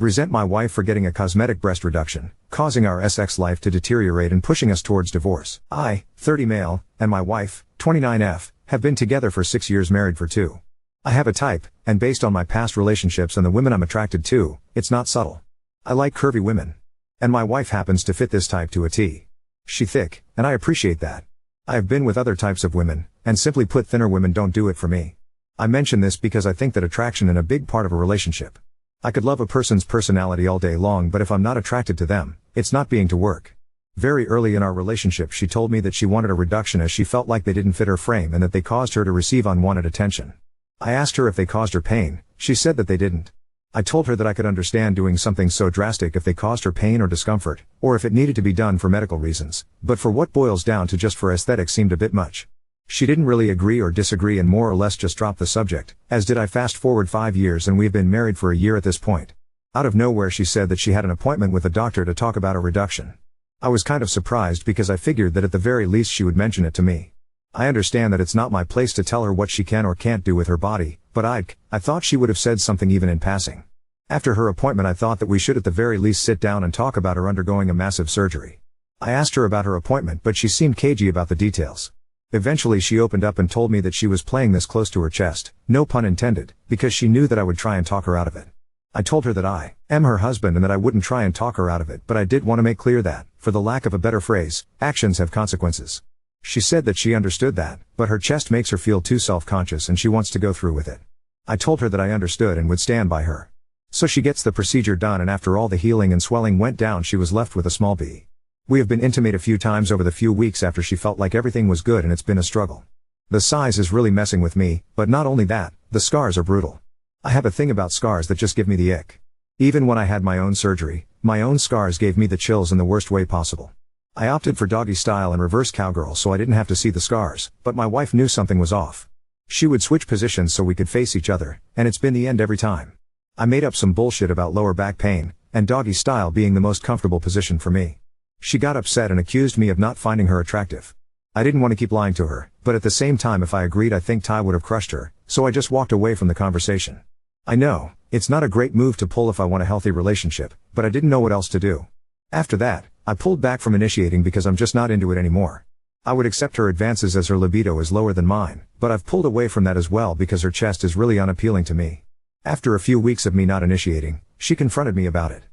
Resent my wife for getting a cosmetic breast reduction, causing our sex life to deteriorate and pushing us towards divorce. I, 30 male, and my wife, 29F, have been together for 6 years, married for 2. I have a type, and based on my past relationships and the women I'm attracted to, it's not subtle. I like curvy women. And my wife happens to fit this type to a T. She thick, and I appreciate that. I have been with other types of women, and simply put, thinner women don't do it for me. I mention this because I think that attraction is a big part of a relationship. I could love a person's personality all day long, but if I'm not attracted to them, it's not being to work. Very early in our relationship, she told me that she wanted a reduction as she felt like they didn't fit her frame and that they caused her to receive unwanted attention. I asked her if they caused her pain. She said that they didn't. I told her that I could understand doing something so drastic if they caused her pain or discomfort, or if it needed to be done for medical reasons, but for what boils down to just for aesthetics seemed a bit much. She didn't really agree or disagree and more or less just dropped the subject, as did I. Fast forward 5 years and we've been married for a year at this point. Out of nowhere she said that she had an appointment with a doctor to talk about a reduction. I was kind of surprised because I figured that at the very least she would mention it to me. I understand that it's not my place to tell her what she can or can't do with her body, but I thought she would have said something even in passing. After her appointment I thought that we should at the very least sit down and talk about her undergoing a massive surgery. I asked her about her appointment but she seemed cagey about the details. Eventually she opened up and told me that she was playing this close to her chest, no pun intended, because she knew that I would try and talk her out of it. I told her that I am her husband and that I wouldn't try and talk her out of it, but I did want to make clear that, for the lack of a better phrase, actions have consequences. She said that she understood that, but her chest makes her feel too self-conscious and she wants to go through with it. I told her that I understood and would stand by her. So she gets the procedure done and after all the healing and swelling went down she was left with a small B. We have been intimate a few times over the few weeks after she felt like everything was good and it's been a struggle. The size is really messing with me, but not only that, the scars are brutal. I have a thing about scars that just give me the ick. Even when I had my own surgery, my own scars gave me the chills in the worst way possible. I opted for doggy style and reverse cowgirl so I didn't have to see the scars, but my wife knew something was off. She would switch positions so we could face each other, and it's been the end every time. I made up some bullshit about lower back pain, and doggy style being the most comfortable position for me. She got upset and accused me of not finding her attractive. I didn't want to keep lying to her, but at the same time if I agreed I think Ty would have crushed her, so I just walked away from the conversation. I know, it's not a great move to pull if I want a healthy relationship, but I didn't know what else to do. After that, I pulled back from initiating because I'm just not into it anymore. I would accept her advances as her libido is lower than mine, but I've pulled away from that as well because her chest is really unappealing to me. After a few weeks of me not initiating, she confronted me about it.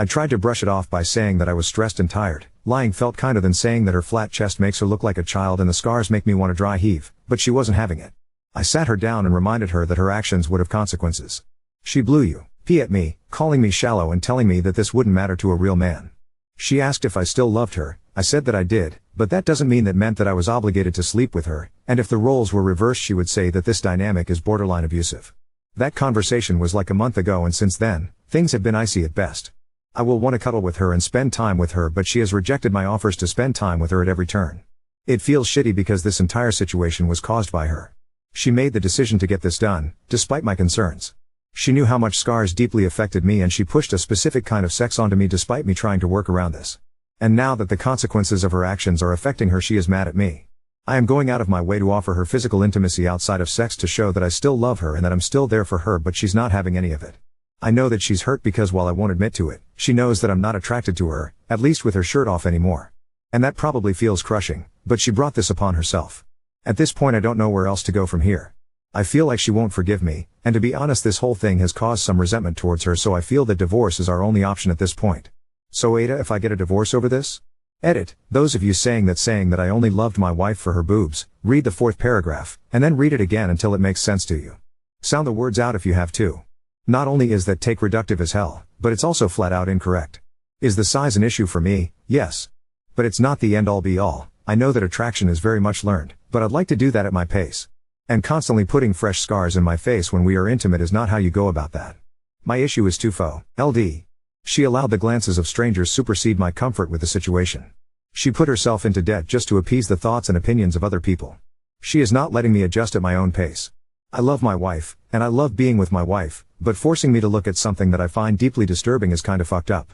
I tried to brush it off by saying that I was stressed and tired. Lying felt kinder than saying that her flat chest makes her look like a child and the scars make me want to dry heave, but she wasn't having it. I sat her down and reminded her that her actions would have consequences. She blew up at me, calling me shallow and telling me that this wouldn't matter to a real man. She asked if I still loved her. I said that I did, but that doesn't mean that meant that I was obligated to sleep with her, and if the roles were reversed she would say that this dynamic is borderline abusive. That conversation was like a month ago and since then, things have been icy at best. I will want to cuddle with her and spend time with her but she has rejected my offers to spend time with her at every turn. It feels shitty because this entire situation was caused by her. She made the decision to get this done, despite my concerns. She knew how much scars deeply affected me and she pushed a specific kind of sex onto me despite me trying to work around this. And now that the consequences of her actions are affecting her she is mad at me. I am going out of my way to offer her physical intimacy outside of sex to show that I still love her and that I'm still there for her but she's not having any of it. I know that she's hurt because while I won't admit to it, she knows that I'm not attracted to her, at least with her shirt off anymore. And that probably feels crushing, but she brought this upon herself. At this point I don't know where else to go from here. I feel like she won't forgive me, and to be honest this whole thing has caused some resentment towards her so I feel that divorce is our only option at this point. So Ada, if I get a divorce over this? Edit, those of you saying that I only loved my wife for her boobs, read the 4th paragraph, and then read it again until it makes sense to you. Sound the words out if you have to. Not only is that take reductive as hell, but it's also flat out incorrect. Is the size an issue for me? Yes. But it's not the end all be all. I know that attraction is very much learned, but I'd like to do that at my pace. And constantly putting fresh scars in my face when we are intimate is not how you go about that. My issue is twofold. LD. She allowed the glances of strangers supersede my comfort with the situation. She put herself into debt just to appease the thoughts and opinions of other people. She is not letting me adjust at my own pace. I love my wife, and I love being with my wife, but forcing me to look at something that I find deeply disturbing is kinda fucked up.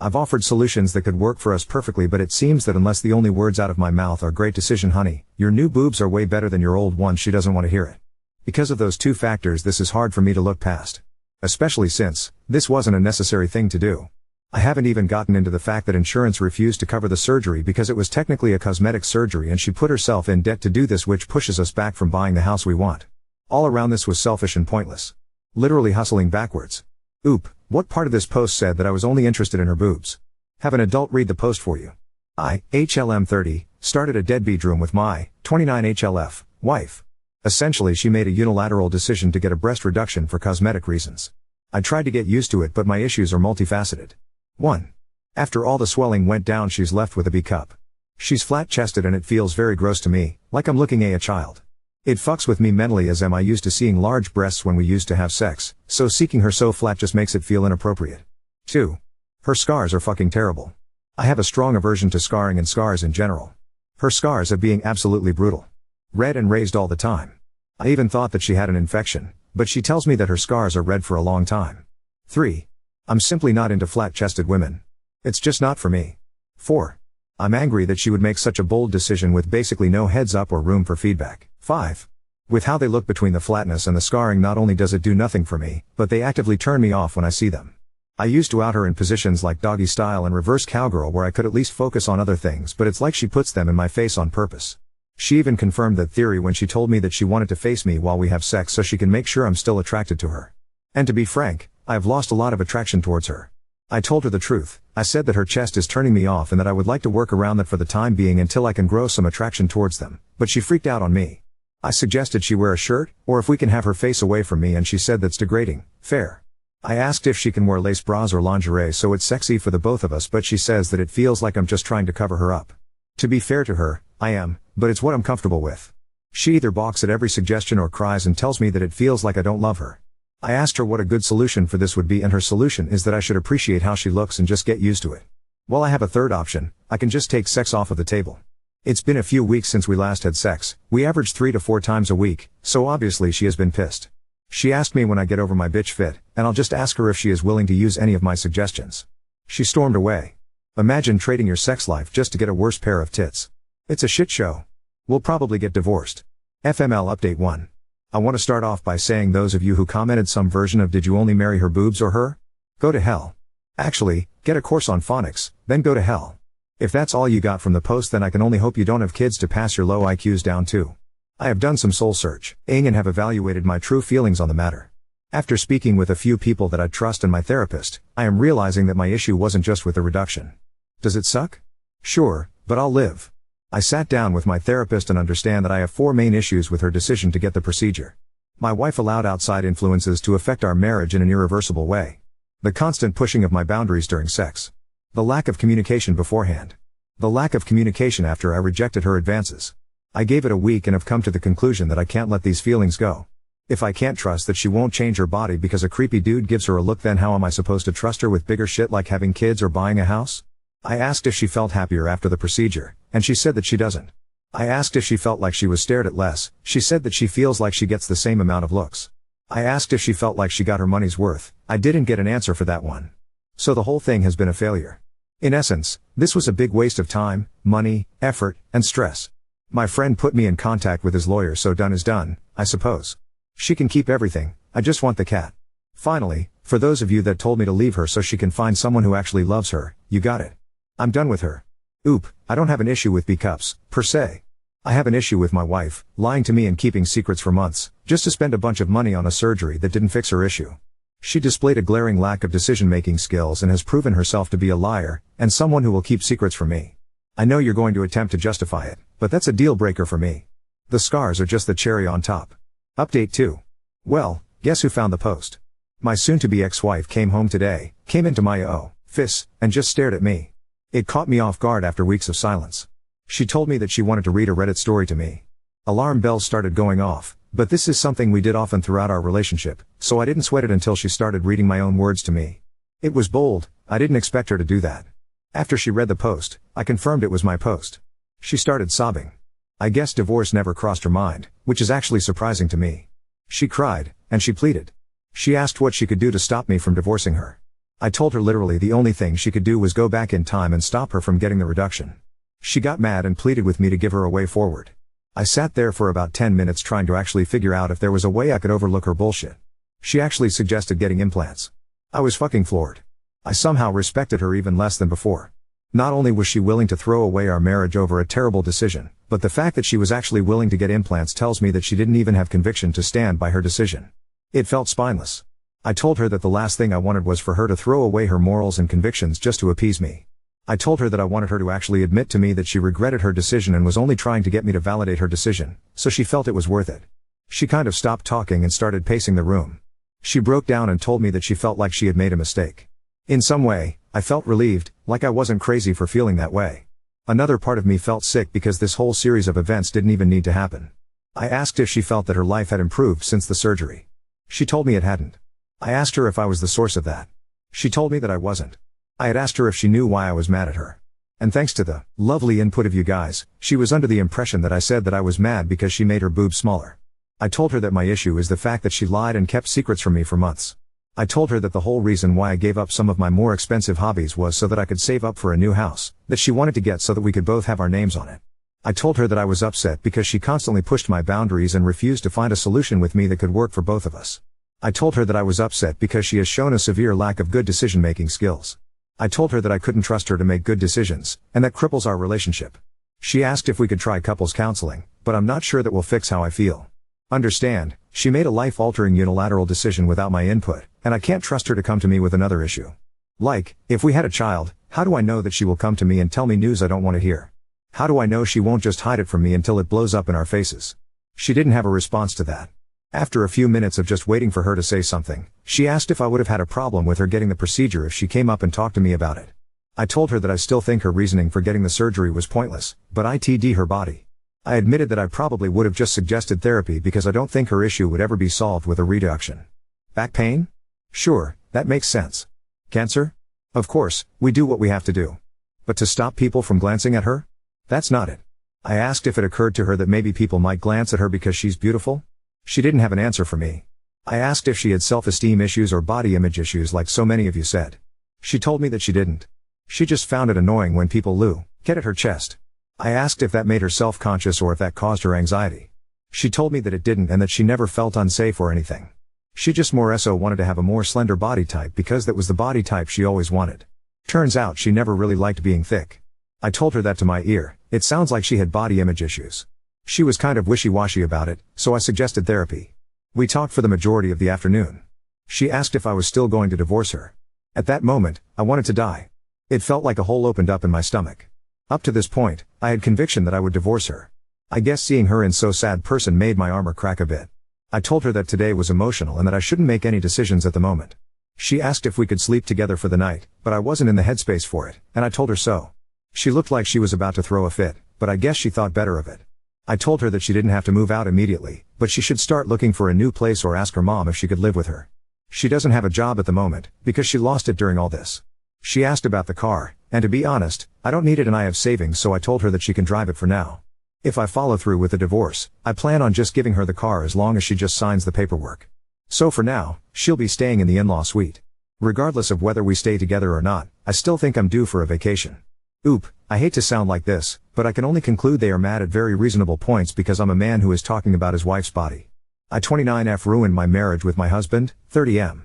I've offered solutions that could work for us perfectly but it seems that unless the only words out of my mouth are great decision honey, your new boobs are way better than your old ones she doesn't want to hear it. Because of those two factors this is hard for me to look past. Especially since, this wasn't a necessary thing to do. I haven't even gotten into the fact that insurance refused to cover the surgery because it was technically a cosmetic surgery and she put herself in debt to do this, which pushes us back from buying the house we want. All around this was selfish and pointless. Literally hustling backwards. Oop, what part of this post said that I was only interested in her boobs? Have an adult read the post for you. I, HLM 30, started a deadbeat room with my, 29 HLF, wife. Essentially she made a unilateral decision to get a breast reduction for cosmetic reasons. I tried to get used to it, but my issues are multifaceted. 1. After all the swelling went down, she's left with a B cup. She's flat-chested and it feels very gross to me, like I'm looking at a child. It fucks with me mentally as am I used to seeing large breasts when we used to have sex, so seeking her so flat just makes it feel inappropriate. 2. Her scars are fucking terrible. I have a strong aversion to scarring and scars in general. Her scars are being absolutely brutal. Red and raised all the time. I even thought that she had an infection, but she tells me that her scars are red for a long time. 3. I'm simply not into flat-chested women. It's just not for me. 4. I'm angry that she would make such a bold decision with basically no heads up or room for feedback. 5. With how they look between the flatness and the scarring, not only does it do nothing for me, but they actively turn me off when I see them. I used to out her in positions like doggy style and reverse cowgirl where I could at least focus on other things, but it's like she puts them in my face on purpose. She even confirmed that theory when she told me that she wanted to face me while we have sex so she can make sure I'm still attracted to her. And to be frank, I have lost a lot of attraction towards her. I told her the truth. I said that her chest is turning me off and that I would like to work around that for the time being until I can grow some attraction towards them, but she freaked out on me. I suggested she wear a shirt, or if we can have her face away from me, and she said that's degrading. Fair. I asked if she can wear lace bras or lingerie so it's sexy for the both of us, but she says that it feels like I'm just trying to cover her up. To be fair to her, I am, but it's what I'm comfortable with. She either balks at every suggestion or cries and tells me that it feels like I don't love her. I asked her what a good solution for this would be, and her solution is that I should appreciate how she looks and just get used to it. Well, I have a third option. I can just take sex off of the table. It's been a few weeks since we last had sex. We averaged 3 to 4 times a week, so obviously she has been pissed. She asked me when I get over my bitch fit, and I'll just ask her if she is willing to use any of my suggestions. She stormed away. Imagine trading your sex life just to get a worse pair of tits. It's a shit show. We'll probably get divorced. FML Update 1. I want to start off by saying those of you who commented some version of "did you only marry her boobs or her?" Go to hell. Actually, get a course on phonics, then go to hell. If that's all you got from the post, then I can only hope you don't have kids to pass your low IQs down to. I have done some soul searching and have evaluated my true feelings on the matter. After speaking with a few people that I trust and my therapist, I am realizing that my issue wasn't just with the reduction. Does it suck? Sure, but I'll live. I sat down with my therapist and understand that I have 4 main issues with her decision to get the procedure. My wife allowed outside influences to affect our marriage in an irreversible way. The constant pushing of my boundaries during sex. The lack of communication beforehand. The lack of communication after I rejected her advances. I gave it a week and have come to the conclusion that I can't let these feelings go. If I can't trust that she won't change her body because a creepy dude gives her a look, then how am I supposed to trust her with bigger shit like having kids or buying a house? I asked if she felt happier after the procedure, and she said that she doesn't. I asked if she felt like she was stared at less. She said that she feels like she gets the same amount of looks. I asked if she felt like she got her money's worth. I didn't get an answer for that one. So the whole thing has been a failure. In essence, this was a big waste of time, money, effort, and stress. My friend put me in contact with his lawyer, so done is done, I suppose. She can keep everything, I just want the cat. Finally, for those of you that told me to leave her so she can find someone who actually loves her, you got it. I'm done with her. Oop, I don't have an issue with B-cups, per se. I have an issue with my wife, lying to me and keeping secrets for months, just to spend a bunch of money on a surgery that didn't fix her issue. She displayed a glaring lack of decision-making skills and has proven herself to be a liar, and someone who will keep secrets from me. I know you're going to attempt to justify it, but that's a deal breaker for me. The scars are just the cherry on top. Update 2. Well, guess who found the post? My soon-to-be ex-wife came home today, came into my office, and just stared at me. It caught me off guard after weeks of silence. She told me that she wanted to read a Reddit story to me. Alarm bells started going off, but this is something we did often throughout our relationship, so I didn't sweat it until she started reading my own words to me. It was bold. I didn't expect her to do that. After she read the post, I confirmed it was my post. She started sobbing. I guess divorce never crossed her mind, which is actually surprising to me. She cried, and she pleaded. She asked what she could do to stop me from divorcing her. I told her literally the only thing she could do was go back in time and stop her from getting the reduction. She got mad and pleaded with me to give her a way forward. I sat there for about 10 minutes trying to actually figure out if there was a way I could overlook her bullshit. She actually suggested getting implants. I was fucking floored. I somehow respected her even less than before. Not only was she willing to throw away our marriage over a terrible decision, but the fact that she was actually willing to get implants tells me that she didn't even have conviction to stand by her decision. It felt spineless. I told her that the last thing I wanted was for her to throw away her morals and convictions just to appease me. I told her that I wanted her to actually admit to me that she regretted her decision and was only trying to get me to validate her decision, so she felt it was worth it. She kind of stopped talking and started pacing the room. She broke down and told me that she felt like she had made a mistake. In some way, I felt relieved, like I wasn't crazy for feeling that way. Another part of me felt sick because this whole series of events didn't even need to happen. I asked if she felt that her life had improved since the surgery. She told me it hadn't. I asked her if I was the source of that. She told me that I wasn't. I had asked her if she knew why I was mad at her. And thanks to the lovely input of you guys, she was under the impression that I said that I was mad because she made her boobs smaller. I told her that my issue is the fact that she lied and kept secrets from me for months. I told her that the whole reason why I gave up some of my more expensive hobbies was so that I could save up for a new house, that she wanted to get so that we could both have our names on it. I told her that I was upset because she constantly pushed my boundaries and refused to find a solution with me that could work for both of us. I told her that I was upset because she has shown a severe lack of good decision-making skills. I told her that I couldn't trust her to make good decisions, and that cripples our relationship. She asked if we could try couples counseling, but I'm not sure that will fix how I feel. Understand, she made a life-altering unilateral decision without my input, and I can't trust her to come to me with another issue. Like, if we had a child, how do I know that she will come to me and tell me news I don't want to hear? How do I know she won't just hide it from me until it blows up in our faces? She didn't have a response to that. After a few minutes of just waiting for her to say something, she asked if I would have had a problem with her getting the procedure if she came up and talked to me about it. I told her that I still think her reasoning for getting the surgery was pointless, but ITD her body. I admitted that I probably would have just suggested therapy because I don't think her issue would ever be solved with a reduction. Back pain? Sure, that makes sense. Cancer? Of course, we do what we have to do. But to stop people from glancing at her? That's not it. I asked if it occurred to her that maybe people might glance at her because she's beautiful. She didn't have an answer for me. I asked if she had self-esteem issues or body image issues like so many of you said. She told me that she didn't. She just found it annoying when people get at her chest. I asked if that made her self-conscious or if that caused her anxiety. She told me that it didn't and that she never felt unsafe or anything. She just more so wanted to have a more slender body type because that was the body type she always wanted. Turns out she never really liked being thick. I told her that to my ear. It sounds like she had body image issues. She was kind of wishy-washy about it, so I suggested therapy. We talked for the majority of the afternoon. She asked if I was still going to divorce her. At that moment, I wanted to die. It felt like a hole opened up in my stomach. Up to this point, I had conviction that I would divorce her. I guess seeing her in so sad person made my armor crack a bit. I told her that today was emotional and that I shouldn't make any decisions at the moment. She asked if we could sleep together for the night, but I wasn't in the headspace for it, and I told her so. She looked like she was about to throw a fit, but I guess she thought better of it. I told her that she didn't have to move out immediately, but she should start looking for a new place or ask her mom if she could live with her. She doesn't have a job at the moment, because she lost it during all this. She asked about the car, and to be honest, I don't need it and I have savings, so I told her that she can drive it for now. If I follow through with the divorce, I plan on just giving her the car as long as she just signs the paperwork. So for now, she'll be staying in the in-law suite. Regardless of whether we stay together or not, I still think I'm due for a vacation. Oop, I hate to sound like this, but I can only conclude they are mad at very reasonable points because I'm a man who is talking about his wife's body. I 29F ruined my marriage with my husband, 30M.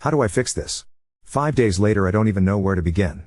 How do I fix this? 5 days later I don't even know where to begin.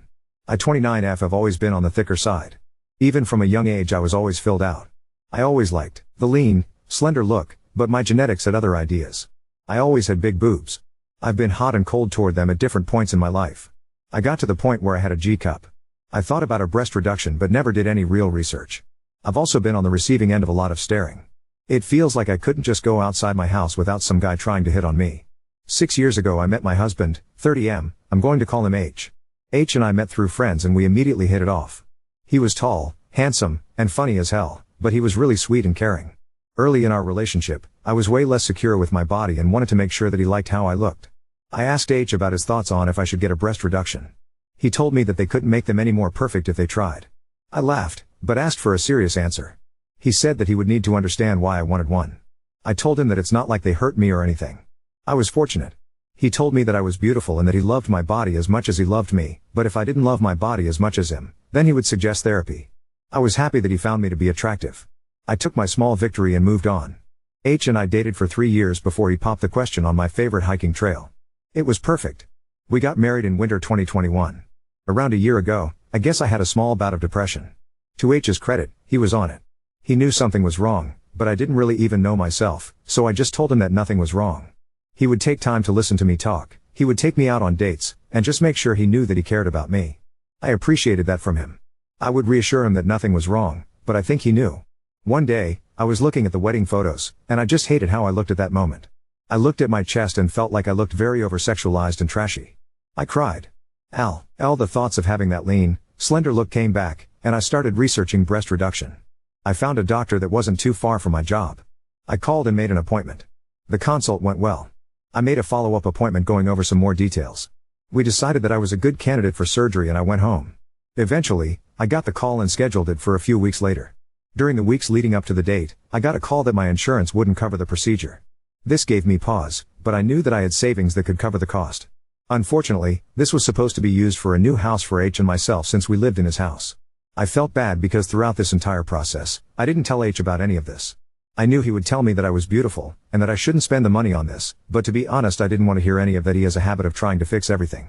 I 29F have always been on the thicker side. Even from a young age I was always filled out. I always liked the lean, slender look, but my genetics had other ideas. I always had big boobs. I've been hot and cold toward them at different points in my life. I got to the point where I had a G-cup. I thought about a breast reduction but never did any real research. I've also been on the receiving end of a lot of staring. It feels like I couldn't just go outside my house without some guy trying to hit on me. 6 years ago I met my husband, 30M, I'm going to call him H. H and I met through friends and we immediately hit it off. He was tall, handsome, and funny as hell, but he was really sweet and caring. Early in our relationship, I was way less secure with my body and wanted to make sure that he liked how I looked. I asked H about his thoughts on if I should get a breast reduction. He told me that they couldn't make them any more perfect if they tried. I laughed, but asked for a serious answer. He said that he would need to understand why I wanted one. I told him that it's not like they hurt me or anything. I was fortunate. He told me that I was beautiful and that he loved my body as much as he loved me, but if I didn't love my body as much as him, then he would suggest therapy. I was happy that he found me to be attractive. I took my small victory and moved on. H and I dated for 3 years before he popped the question on my favorite hiking trail. It was perfect. We got married in winter 2021. Around a year ago, I guess I had a small bout of depression. To H's credit, he was on it. He knew something was wrong, but I didn't really even know myself, so I just told him that nothing was wrong. He would take time to listen to me talk, he would take me out on dates, and just make sure he knew that he cared about me. I appreciated that from him. I would reassure him that nothing was wrong, but I think he knew. One day, I was looking at the wedding photos, and I just hated how I looked at that moment. I looked at my chest and felt like I looked very over-sexualized and trashy. I cried. The thoughts of having that lean, slender look came back, and I started researching breast reduction. I found a doctor that wasn't too far from my job. I called and made an appointment. The consult went well. I made a follow-up appointment going over some more details. We decided that I was a good candidate for surgery and I went home. Eventually, I got the call and scheduled it for a few weeks later. During the weeks leading up to the date, I got a call that my insurance wouldn't cover the procedure. This gave me pause, but I knew that I had savings that could cover the cost. Unfortunately, this was supposed to be used for a new house for H and myself since we lived in his house. I felt bad because throughout this entire process, I didn't tell H about any of this. I knew he would tell me that I was beautiful, and that I shouldn't spend the money on this, but to be honest I didn't want to hear any of that. He has a habit of trying to fix everything.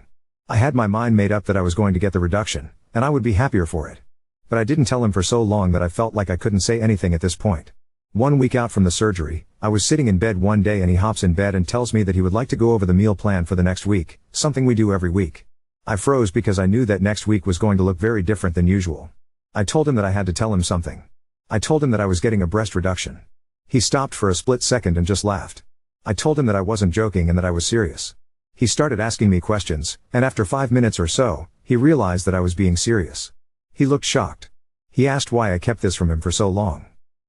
I had my mind made up that I was going to get the reduction, and I would be happier for it. But I didn't tell him for so long that I felt like I couldn't say anything at this point. 1 week out from the surgery, I was sitting in bed one day and he hops in bed and tells me that he would like to go over the meal plan for the next week, something we do every week. I froze because I knew that next week was going to look very different than usual. I told him that I had to tell him something. I told him that I was getting a breast reduction. He stopped for a split second and just laughed. I told him that I wasn't joking and that I was serious. He started asking me questions, and after 5 minutes or so, he realized that I was being serious. He looked shocked. He asked why I kept this from him for so long.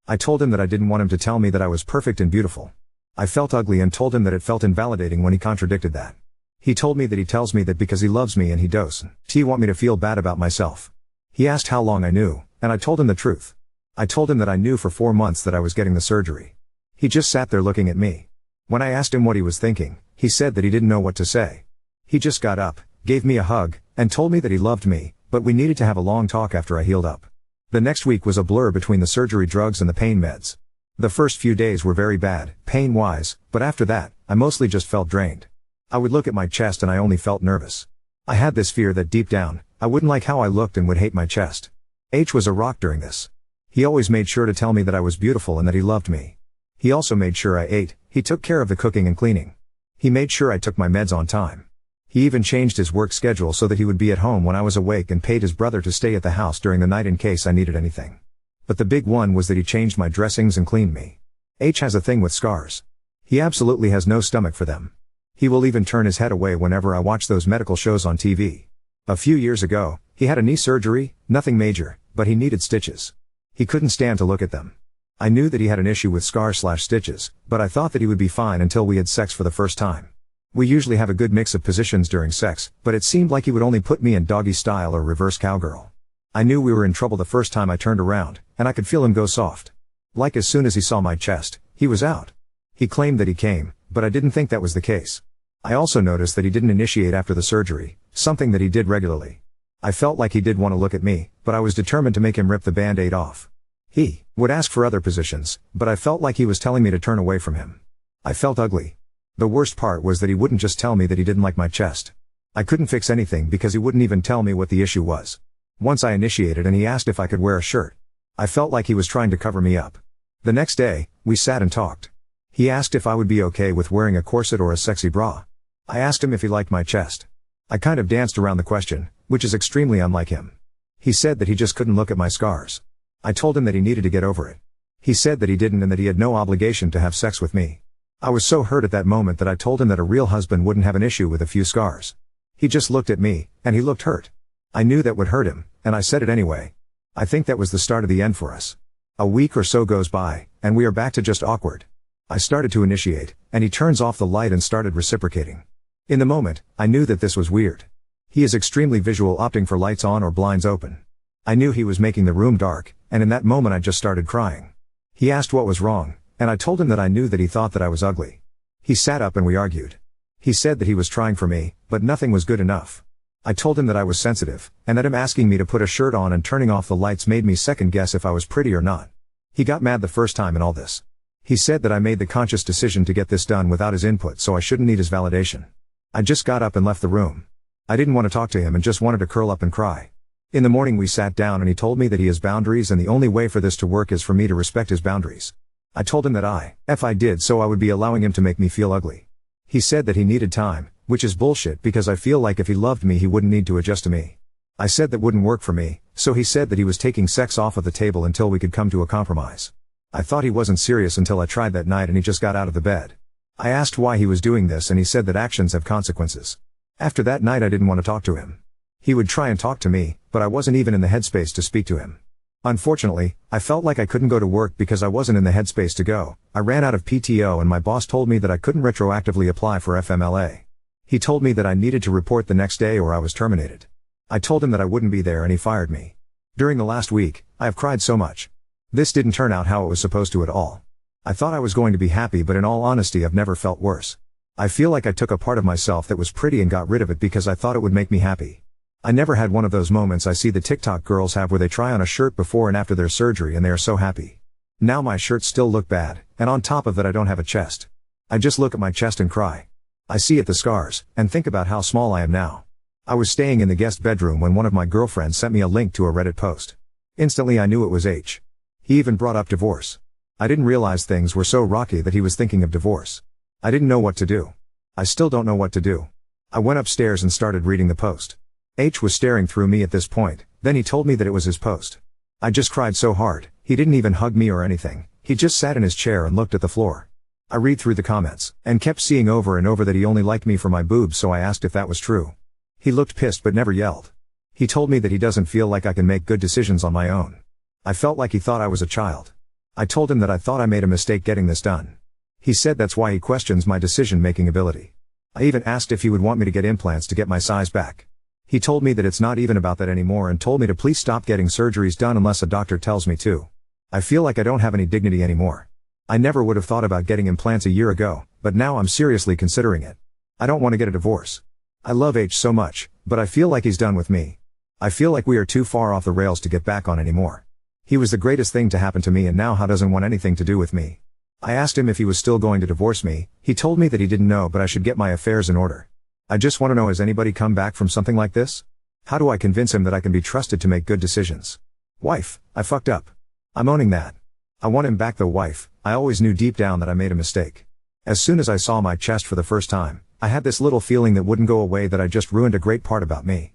I told him that I didn't want him to tell me that I was perfect and beautiful. I felt ugly and told him that it felt invalidating when he contradicted that. He told me that he tells me that because he loves me and he doesn't want me to feel bad about myself. He asked how long I knew, and I told him the truth. I told him that I knew for 4 months that I was getting the surgery. He just sat there looking at me. When I asked him what he was thinking, he said that he didn't know what to say. He just got up, gave me a hug, and told me that he loved me, but we needed to have a long talk after I healed up. The next week was a blur between the surgery drugs and the pain meds. The first few days were very bad, pain-wise, but after that, I mostly just felt drained. I would look at my chest and I only felt nervous. I had this fear that deep down, I wouldn't like how I looked and would hate my chest. H was a rock during this. He always made sure to tell me that I was beautiful and that he loved me. He also made sure I ate, he took care of the cooking and cleaning. He made sure I took my meds on time. He even changed his work schedule so that he would be at home when I was awake and paid his brother to stay at the house during the night in case I needed anything. But the big one was that he changed my dressings and cleaned me. H has a thing with scars. He absolutely has no stomach for them. He will even turn his head away whenever I watch those medical shows on TV. A few years ago, he had a knee surgery, nothing major, but he needed stitches. He couldn't stand to look at them. I knew that he had an issue with scars/stitches, but I thought that he would be fine until we had sex for the first time. We usually have a good mix of positions during sex, but it seemed like he would only put me in doggy style or reverse cowgirl. I knew we were in trouble the first time I turned around, and I could feel him go soft. Like as soon as he saw my chest, he was out. He claimed that he came, but I didn't think that was the case. I also noticed that he didn't initiate after the surgery, something that he did regularly. I felt like he did want to look at me, but I was determined to make him rip the band-aid off. He would ask for other positions, but I felt like he was telling me to turn away from him. I felt ugly. The worst part was that he wouldn't just tell me that he didn't like my chest. I couldn't fix anything because he wouldn't even tell me what the issue was. Once I initiated and he asked if I could wear a shirt. I felt like he was trying to cover me up. The next day, we sat and talked. He asked if I would be okay with wearing a corset or a sexy bra. I asked him if he liked my chest. I kind of danced around the question, which is extremely unlike him. He said that he just couldn't look at my scars. I told him that he needed to get over it. He said that he didn't and that he had no obligation to have sex with me. I was so hurt at that moment that I told him that a real husband wouldn't have an issue with a few scars. He just looked at me, and he looked hurt. I knew that would hurt him, and I said it anyway. I think that was the start of the end for us. A week or so goes by, and we are back to just awkward. I started to initiate, and he turns off the light and started reciprocating. In the moment, I knew that this was weird. He is extremely visual, opting for lights on or blinds open. I knew he was making the room dark, and in that moment I just started crying. He asked what was wrong, and I told him that I knew that he thought that I was ugly. He sat up and we argued. He said that he was trying for me, but nothing was good enough. I told him that I was sensitive, and that him asking me to put a shirt on and turning off the lights made me second guess if I was pretty or not. He got mad the first time in all this. He said that I made the conscious decision to get this done without his input, so I shouldn't need his validation. I just got up and left the room. I didn't want to talk to him and just wanted to curl up and cry. In the morning we sat down and he told me that he has boundaries and the only way for this to work is for me to respect his boundaries. I told him that if I did so I would be allowing him to make me feel ugly. He said that he needed time, which is bullshit because I feel like if he loved me he wouldn't need to adjust to me. I said that wouldn't work for me, so he said that he was taking sex off of the table until we could come to a compromise. I thought he wasn't serious until I tried that night and he just got out of the bed. I asked why he was doing this and he said that actions have consequences. After that night I didn't want to talk to him. He would try and talk to me, but I wasn't even in the headspace to speak to him. Unfortunately, I felt like I couldn't go to work because I wasn't in the headspace to go. I ran out of PTO and my boss told me that I couldn't retroactively apply for FMLA. He told me that I needed to report the next day or I was terminated. I told him that I wouldn't be there and he fired me. During the last week, I have cried so much. This didn't turn out how it was supposed to at all. I thought I was going to be happy, but in all honesty I've never felt worse. I feel like I took a part of myself that was pretty and got rid of it because I thought it would make me happy. I never had one of those moments I see the TikTok girls have where they try on a shirt before and after their surgery and they are so happy. Now my shirts still look bad, and on top of that I don't have a chest. I just look at my chest and cry. I see the scars, and think about how small I am now. I was staying in the guest bedroom when one of my girlfriends sent me a link to a Reddit post. Instantly I knew it was H. He even brought up divorce. I didn't realize things were so rocky that he was thinking of divorce. I didn't know what to do. I still don't know what to do. I went upstairs and started reading the post. H was staring through me at this point, then he told me that it was his post. I just cried so hard, he didn't even hug me or anything, he just sat in his chair and looked at the floor. I read through the comments, and kept seeing over and over that he only liked me for my boobs, so I asked if that was true. He looked pissed but never yelled. He told me that he doesn't feel like I can make good decisions on my own. I felt like he thought I was a child. I told him that I thought I made a mistake getting this done. He said that's why he questions my decision-making ability. I even asked if he would want me to get implants to get my size back. He told me that it's not even about that anymore and told me to please stop getting surgeries done unless a doctor tells me to. I feel like I don't have any dignity anymore. I never would have thought about getting implants a year ago, but now I'm seriously considering it. I don't want to get a divorce. I love H so much, but I feel like he's done with me. I feel like we are too far off the rails to get back on anymore. He was the greatest thing to happen to me and now doesn't want anything to do with me. I asked him if he was still going to divorce me. He told me that he didn't know but I should get my affairs in order. I just want to know, has anybody come back from something like this? How do I convince him that I can be trusted to make good decisions? Wife, I fucked up. I'm owning that. I want him back though. Wife, I always knew deep down that I made a mistake. As soon as I saw my chest for the first time, I had this little feeling that wouldn't go away that I just ruined a great part about me.